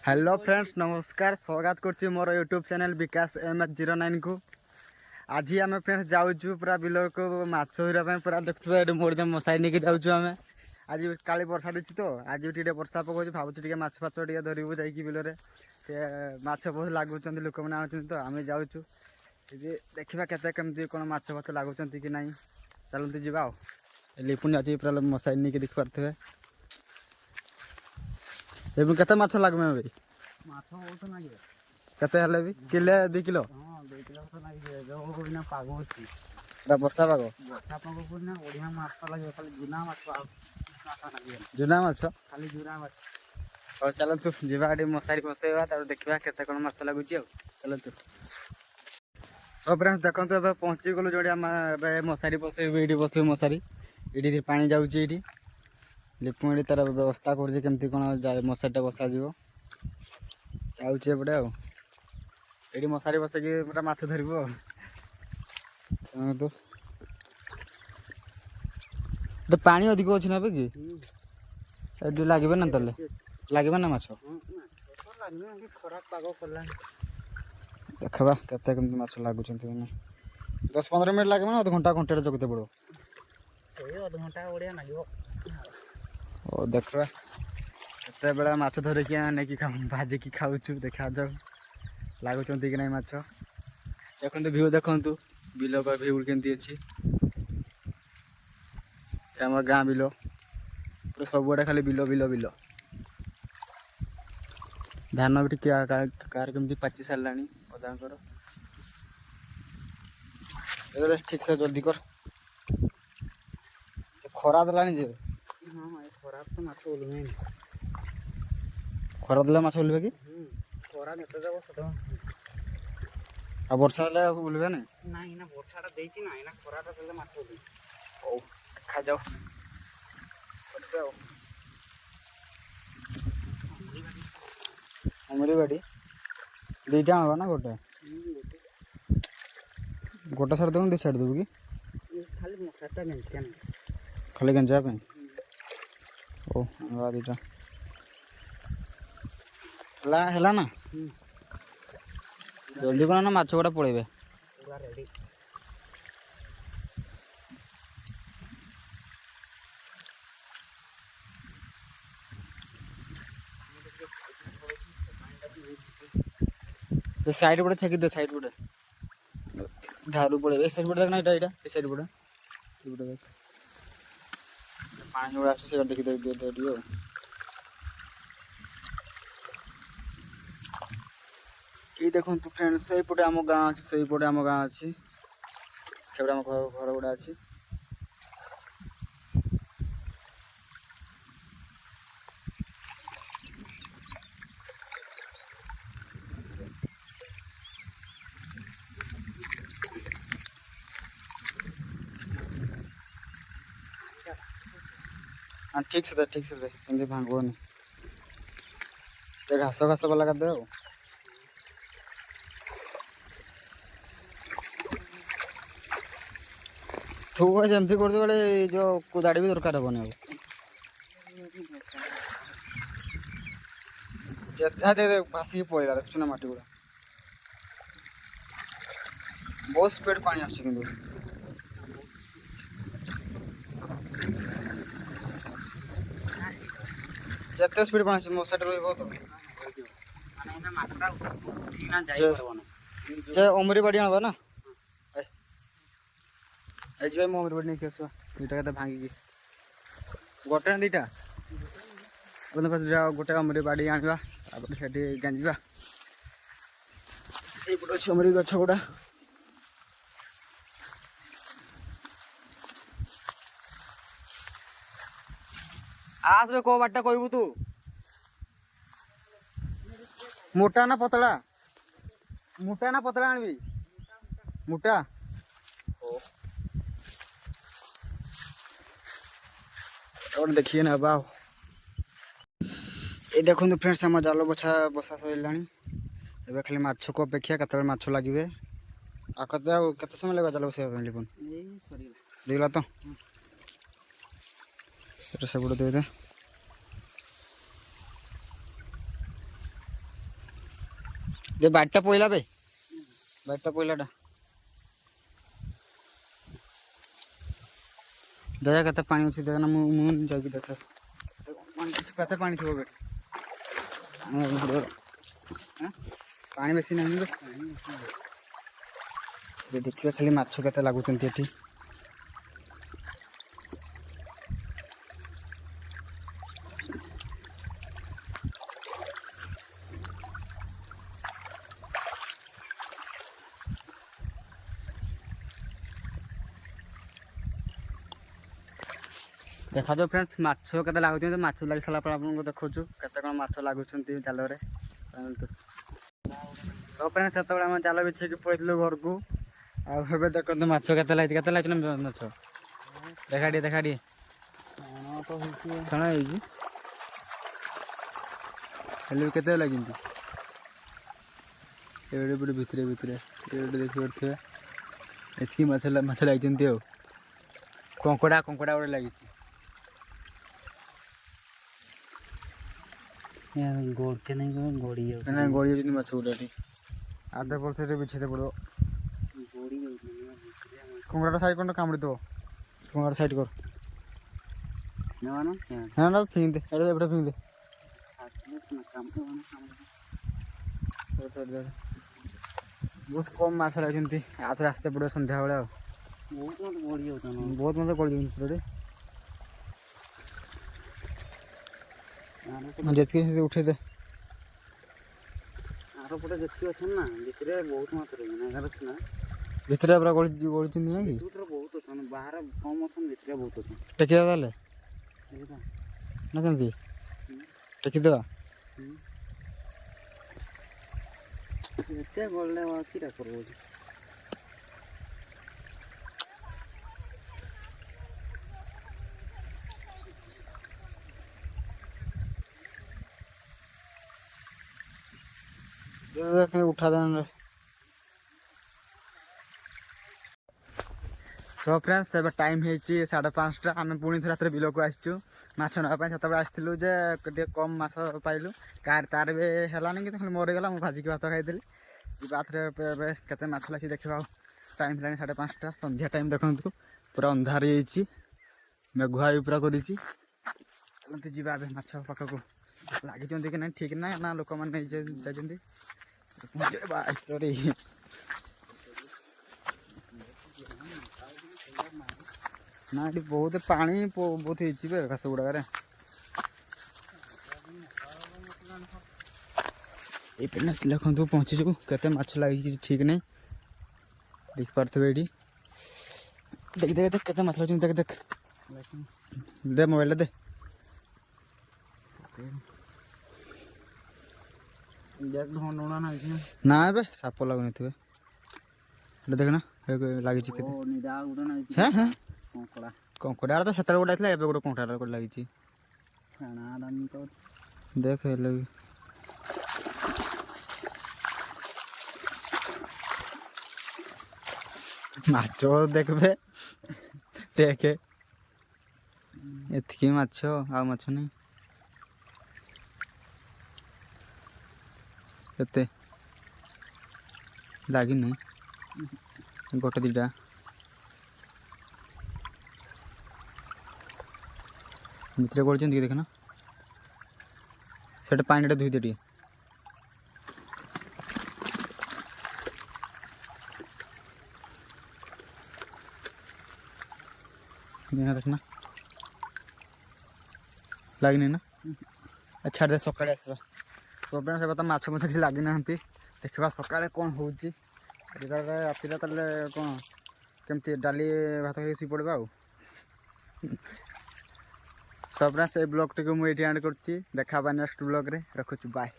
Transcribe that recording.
Hello friends नमस्कार स्वागत कर मोर यूट्यूब चैनल विकास MS09 को। आज आम फ्रेंड्स जाऊँ पूरा बिल को माछ धरने पूरा देखते मोर मशाई नहीं जाऊँ आम आज काली वर्षा देती तो आज टे वर्षा पकाऊँ भावुँ माछ फाच धरबू जा बिल माछ बहुत लगुच लोक मैंने आनुच्च तो आम जाऊँ देखा केमती कौन माछ फाच लगुच कि ना चलती जावा लिपुन आज पूरा मशाई नहीं देखी पारे एवं केते माछ लागमे भाई माछ बहुत नागे केते हले भी किले 2 किलो हां 2 किलो तो नागे जो बिना पागो अछि एटा वर्षा पागो को ना ओडिया माछ लागे खाली जुना माछ नागे जुना माछ खाली जुना माछ और चलो तू जीवा आडी मसारी फसेबा त देखबा केते कोन माछ लागुची आ चलो तू सो फ्रेंड्स देखंतु एबे पहुंची गेलु जोडी हम एबे मसारी फसेबे एडी बसबे मसारी एडी पानी जाउची एडी लिपुणी तार व्यवस्था कर केमती कौन मशारी बसा जाऊे आ ये मशारी बसैक पूरा माछ धरबू तो पानी अधिक अच्छी ना कि लगे ना तेल लगे ना माछ देखा केते माछ लगुच 10-15 मिनट लगे ना अध घंटा जगते पड़ो अध घंटा बढ़िया लगे ओ देखा केते बेला माछ धरिकी नहीं भाजिकी खाऊँ देखा जाऊ लगुच कि ना माछ देखते भ्यू देखु बिल का भ्यू केमती अच्छी आम गाँ बिल पूरा सबुआड़े खाली बिल बिल बिल धान भी कार केमती पाची सारा अदा ठीक से जल्दी कर खरा देला जे खरा देला माछ ओल्बे कि आ वर्षा हेले ओल्बे ना ना वर्षाटा देछि ना एना खराटा देले माछ ओल्बे ओ खा जाओ हमरी बाड़ी दुईटा आवा ना गोटे गोटे साइड देबो दी साइड देबो कि खाली मसाटा गेंटिया खाली गंजा पे ओ आवा दीटा हेला ना जल्दी कौन ना माछ गुड़ा पड़े पूरा रेडी साइड पड़े छेकी दे साइड पड़े धारू पड़े ए साइड पड़े देख ना एटा ए साइड पड़े देख पानी गुड़ा से देखि दियो ये देखो तो फ्रेंड्स से पटे आम गाँ अच्छी से पटे आम गाँ अच्छी आम घर गुड़ा अच्छी ठीक से दे एमती भांगोनी घास घास वाला कर दे तू जमती कर बड़े जो कुदाड़ी भी दरकार हेनी भासिक पड़ा देखु ना मटी गुड़ा बहुत स्पीड पानी आस जिते स्पीड पानी मशाटा रही अमरी बाड़ी आना ना अमरी बाड़ी नहीं आसवा दुटा के भांगिकी गोटे ना दुटा गोटे अमरी बाड़ी आना गांजा ये अच्छे अमरी गछ गुड़ा आज को बाटा कहबू तू मोटा ना पतला आनबी मोटा और देखिए ना बाव ये देखो फ्रेंड्स आम जाल बसा सरला एवं खाली माछ को अपेक्षा केत माछ लगे आते समय लगे जाल बसैया लिपुन देखला तो सब दे ଯେ ବାଡ଼ିଟା ପଇଲା ବେ ବାଡ଼ିଟା ପଇଲାଟା ଦେଖ କେତେ ପାଣି ଅଛି ଦେଖ ନା ମୁଁ ଯାଇକି ଦେଖେ କେତେ ପାଣି ଥିବ ବେଠି ପାଣି ବେଶୀ ନାହିଁ ଦେଖିବା ଖାଲି ମାଛ କେତେ ଲାଗୁଛନ୍ତି ଏଠି ଦେଖାଯାଉ ଫ୍ରେଣ୍ଡସ୍ ମାଛ କେତେ ଲାଗୁଛନ୍ତି ମାଛ ଲାଗି ସାରିଲା ପରେ ଆପଣଙ୍କୁ ଦେଖାଉଛୁ କେତେ କ'ଣ ମାଛ ଲାଗୁଛନ୍ତି ଜାଲରେ ସବ ଫ୍ରେଣ୍ଡସ୍ ସେତେବେଳେ ଆମେ ଜାଲ ବିଛେଇକି ପଳେଇଥିଲୁ ଘରକୁ ଆଉ ଏବେ ଦେଖନ୍ତୁ ମାଛ କେତେ ଲାଗିଛି ନା ମାଛ ଦେଖା ଟିକେ କ'ଣ ହେଇଛି ହେଲେ ବି କେତେ ଲାଗିଛନ୍ତି ଏଇଠି ଗୋଟେ ଭିତରେ ଏଇଠି ଦେଖିପାରୁଥିବେ ଏତିକି ମାଛ ଲାଗିଛନ୍ତି ଆଉ କଙ୍କଡ଼ା ଗୋଟେ ଲାଗିଛି ଗୋଡ଼କେ ନାଇଁ ଗଡ଼ି ଯାଉଛି ଗଡ଼ି ଯାଉଛନ୍ତି ମାଛ ଗୁଡ଼ା ଏଠି ଆଧେ ବର୍ଷରେ ବିଛେଇତେ ପଡ଼ିବ ଗଡ଼ି ଯାଉଛି କଙ୍କଡ଼ାଟା ସାଇଡ଼୍ କ'ଣ କାମୁଡ଼ି ଦେବ କଙ୍କଡ଼ା ସାଇଡ଼୍ କର ନା ନା ଫିଙ୍ଗି ଦେ ଏପଟେ ଫିଙ୍ଗି ଦେ ବହୁତ କମ୍ ମାଛ ଲାଗିଛନ୍ତି ଆଉ ଥରେ ଆସିତେ ପଡ଼ିବ ସନ୍ଧ୍ୟାବେଳେ ଆଉ ବହୁତ ଗଡ଼ି ଯାଉଛନ୍ତି ବହୁତ ମାଛ ଗଳି ଯାଉଛନ୍ତି ଯେତିକି ସେତିକି ଉଠେଇ ଦେ ଆର ପଟେ ଯେତିକି ଅଛନ୍ତି ନା ଭିତରେ ବହୁତ ମାତ୍ରାରେ ନା ଭିତରେ ପୁରା ଗଳିଛନ୍ତି ନା କି ଭିତରେ ବହୁତ ଅଛନ୍ତି ବାହାରେ କମ୍ ଅଛନ୍ତି ଭିତରେ ବହୁତ ଅଛନ୍ତି ଟେକିଦେବା ତାହେଲେ ନା କେମିତି ଟେକିଦେବା ଏତେ ଗଳିଲେ କିଟା କରିବ ଉଠା ଦେନ ସୋ ଫ୍ରେଣ୍ଡସ୍ ଏବେ ଟାଇମ୍ ହେଇଛି 5:30 ଆମେ ପୁଣି ଥରେ ରାତିରେ ବିଲକୁ ଆସିଛୁ ମାଛ ନେବା ପାଇଁ ସେତେବେଳେ ଆସିଥିଲୁ ଯେ ଟିକେ କମ୍ ମାଛ ପାଇଲୁ ତାର ବି ହେଲାନି କିନ୍ତୁ ଖାଲି ମରିଗଲା ମୁଁ ଭାଜିକି ଭାତ ଖାଇଥିଲି ଯିବା ଥରେ ଏବେ କେତେ ମାଛ ଲାଗି ଦେଖିବା ଆଉ ଟାଇମ୍ ହେଲାଣି 5:30 ସନ୍ଧ୍ୟା ଟାଇମ୍ ଦେଖନ୍ତୁ ପୁରା ଅନ୍ଧାର ହେଇଯାଇଛି ମେଘୁଆ ବି ପୁରା କରିଛି ଏମିତି ଯିବା ଏବେ ମାଛ ପାଖକୁ ଲାଗିଛନ୍ତି କି ନାହିଁ ଠିକ୍ ନାହିଁ ନା ଲୋକମାନେ ଯାଇଛନ୍ତି ସରି ନା ଏଠି ବହୁତ ପାଣି ବହୁତ ହେଇଛି ବେ ଘାସ ଗୁଡ଼ାକରେ ଏଇ ଫ୍ରେଣ୍ଡସ୍ ଦେଖନ୍ତୁ ପହଞ୍ଚିଛୁ କେତେ ମାଛ ଲାଗିଛି କିଛି ଠିକ୍ ନାହିଁ ଦେଖିପାରୁଥିବେ ଏଇଠି ଦେଖ କେତେ ମାଛ ଲାଗୁଛନ୍ତି ଦେଖ ଦେ ମୋବାଇଲରେ ଦେ ନା ଏବେ ସାପ ଲାଗୁନଥିବେ ଦେଖ ନା ଲାଗିଛି କେତେ କଙ୍କଡ଼ା ତ ସେତେବେଳେ ଗୋଟେ ଥିଲା ଏବେ ଗୋଟେ କଙ୍କଡ଼ା ଗୋଟେ ଲାଗିଛି ଦେଖ ହେଲେ ମାଛ ଦେଖିବେ ଦେଖେ ଏତିକି ମାଛ ଆଉ ମାଛ ନାହିଁ ଏତେ ଲାଗିନି ଗୋଟେ ଦୁଇଟା ଭିତରେ ଗଳିଛନ୍ତି କି ଦେଖନା ସେଟା ପାଣିଟା ଧୋଇ ଦେ ଟିକେ ଦେଖନା ଲାଗିନି ନା ଛାଡ଼ି ଦେ ସକାଳେ ଆସିବା ସବୁବେଳେ ସେ କଥା ମାଛ କିଛି ଲାଗିନାହାନ୍ତି ଦେଖିବା ସକାଳେ କ'ଣ ହେଉଛି ରାତିରେ ତାହେଲେ କ'ଣ କେମିତି ଡାଲି ଭାତ ଖାଇକି ଶୋଇ ପଡ଼ିବା ଆଉ ସବୁବେଳେ ସେଇ ବ୍ଲଗ୍ଟିକୁ ମୁଁ ଏଇଠି ଆଣ୍ଡ କରୁଛି ଦେଖା ହେବା ନେକ୍ସଟ ବ୍ଲଗ୍ରେ ରଖୁଛି ବାଏ।